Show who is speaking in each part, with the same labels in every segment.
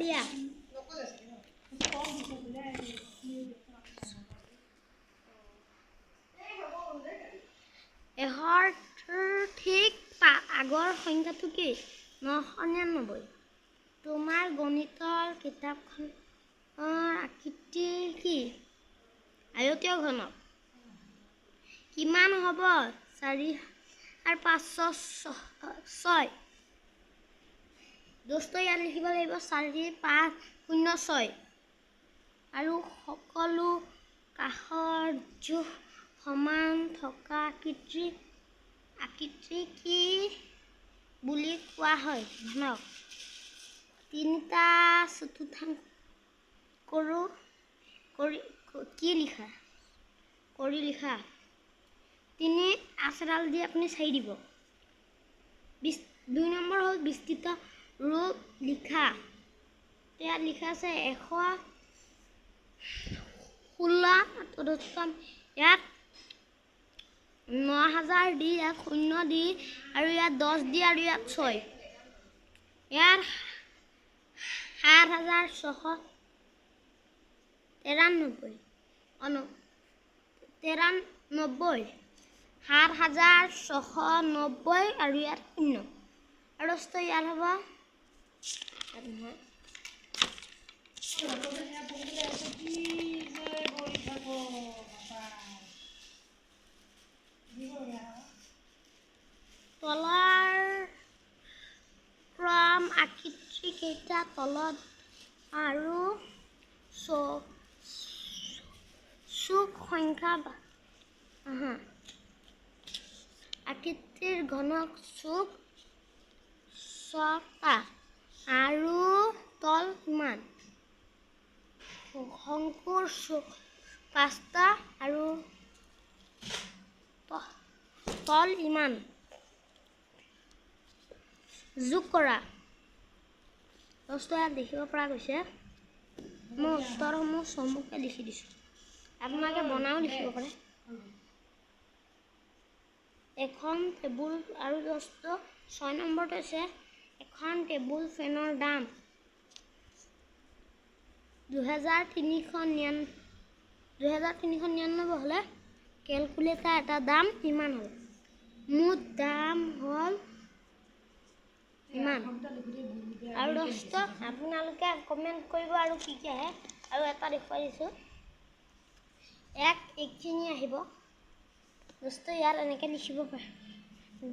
Speaker 1: দিয়া এহৰ ঠিক আগৰ সংখ্যাটো কি 999 তোমাৰ গণিতৰ কিতাপখনৰ আকৃতি কি আয়তীয় ঘনক কিমান হ'ব 4/506 দোস্ত ইয়াত লিখিব লাগিব 4506 আৰু সকলো কাষৰ জোখ সমান থকা আকৃতি কি বুলি কোৱা হয় ঘনক তিনিটা চতুৰ্থাংশ কৰি লিখা তিনি আচৰাল দি আপুনি চাই দিব 2 নম্বৰ হ'ল বিস্তৃত ৰূপ লিখা ইয়াত লিখা আছে 116 ইয়াত 9000 দি ইয়াত 0 দি আৰু ইয়াত 10 দি আৰু ইয়াত 6 ইয়াত 7693 7690 আৰু ইয়াত 0 আৰু ইয়াত হ'ব তলৰ ক্ৰম আকৃতি কেইটা তলত আৰু চুক সংখ্যা আকৃতিৰ ঘনক চুক 6টা আৰু তল ইমান শংকুৰ চুক 5টা আৰু তল ইমান যোগ কৰা ইয়াত দেখিব পৰা গৈছে মই উত্তৰসমূহ চমুকে লিখি দিছোঁ আপোনালোকে বনাও লিখিব পাৰে এখন টেবুল আৰু 6 নম্বৰটো আছে এখন টেবুল ফেনৰ দাম 2399 হ'লে কেলকুলেটাৰ এটা দাম কিমান হ'ব মুঠ দাম হ'ল ইমান আৰু আপোনালোকে কমেণ্ট কৰিব আৰু কি আহে আৰু এটা দেখুৱাই দিছোঁ 1 আহিব দোস্ত ইয়াত এনেকৈ লিখিব পাৰে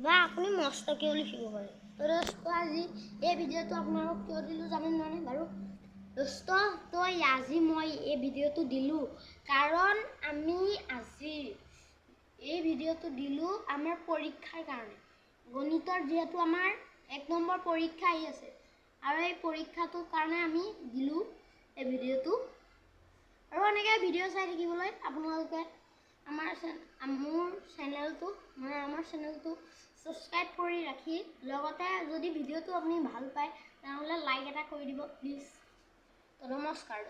Speaker 1: বা আপুনি মস্তকেও লিখিব পাৰে দোস্ত আজি এই ভিডিঅ'টো আপোনালোকক কিয় দিলোঁ জানে নহয় বাৰু দোস্ত আজি মই এই ভিডিঅ'টো দিলোঁ কাৰণ আমি আজি এই ভিডিঅ'টো দিলোঁ আমাৰ পৰীক্ষাৰ কাৰণে গণিতৰ যিহেতু আমাৰ 1 নম্বৰ পৰীক্ষা আহি আছে আৰু এই পৰীক্ষাটোৰ কাৰণে আমি দিলোঁ এই ভিডিঅ'টো আৰু এনেকৈ ভিডিঅ' চাই থাকিবলৈ আপোনালোকে আমাৰ চেনেলটো ছাবস্ক্ৰাইব কৰি ৰাখি লগতে যদি ভিডিঅ'টো আপুনি ভাল পায় তেনেহ'লে লাইক এটা কৰি দিব প্লিজ নমস্কাৰ